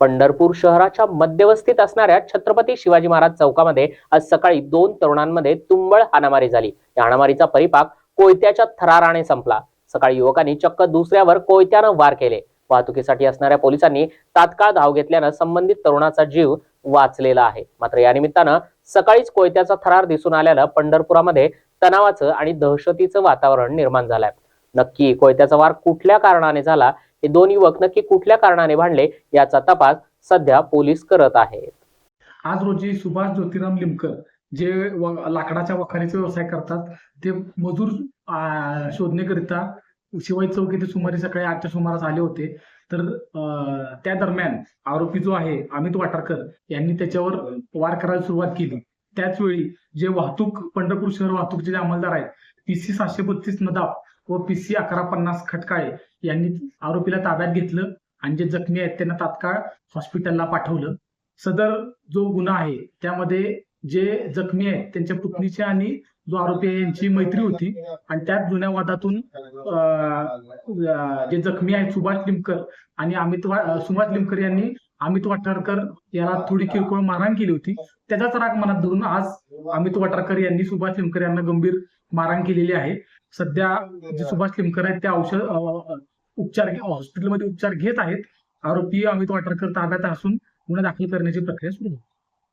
पंढरपूर शहराच्या मध्यवस्तीत असणाऱ्या छत्रपती शिवाजी महाराज चौकामध्ये आज सकाळी 2 तरुणांमध्ये तुंबळ हाणामारी झाली। या हाणामारीचा परिपाक कोयत्याच्या थराराने संपला। सकाळी युवकांनी चक्क दुसऱ्यावर कोयत्यानं वार केले। वाहतुकीसाठी असणाऱ्या पोलिसांनी तात्काळ धाव घेतल्यानं संबंधित तरुणाचा जीव वाचलेला आहे। मात्र या निमित्तानं सकाळीच कोयत्याचा थरार दिसून आल्यानं पंढरपुरामध्ये तणावाचं आणि दहशतीचं वातावरण निर्माण झालंय। नक्की कोयत्याचा वार कुठल्या कारणाने झाला, हे दोन युवक नक्की कुठल्या कारणाने भांडले, याचा तपास सध्या पोलीस करत आहेत। आज रोजी सुभाष ज्योतिराम लिमकर जे लाकडाच्या वखारीचा व्यवसाय करतात, ते मजूर शोधण्याकरिता शिवाजी चौक येथे सुमारे सकाळी 8च्या सुमारास आले होते। तर त्या दरम्यान आरोपी जो आहे अमित वाटारकर यांनी त्याच्यावर वार करायला सुरुवात केली। त्याच वेळी जे पंढरपूर शहर वाहतूकचे जे अंमलदार आहेत, PC 732 नदाफ व PC 1150 खटकाळे यांनी आरोपीला ताब्यात घेतलं आणि जे जखमी आहेत त्यांना तात्काळ हॉस्पिटलला पाठवलं। सदर जो गुन्हा आहे त्यामध्ये जे जखमी आहेत त्यांच्या पुतणीची आणि जो आरोपी आहे यांची मैत्री होती आणि त्याच जुन्या वादातून जे जखमी आहेत सुभाष लिमकर आणि सुभाष लिमकर यांनी अमित वाटारकर याला थोडी किरकोळ मारहाण केली होती। त्याचाच राग मनात धरून आज अमित वाटारकर यांनी सुभाष लिमकर यांना गंभीर मारहाण केलेली आहे। सध्या जे सुभाष लिमकर आहेत त्या हॉस्पिटलमध्ये उपचार घेत आहेत। आरोपी अमित वाटारकर ताब्यात असून गुन्हा दाखल करण्याची प्रक्रिया सुरू आहे।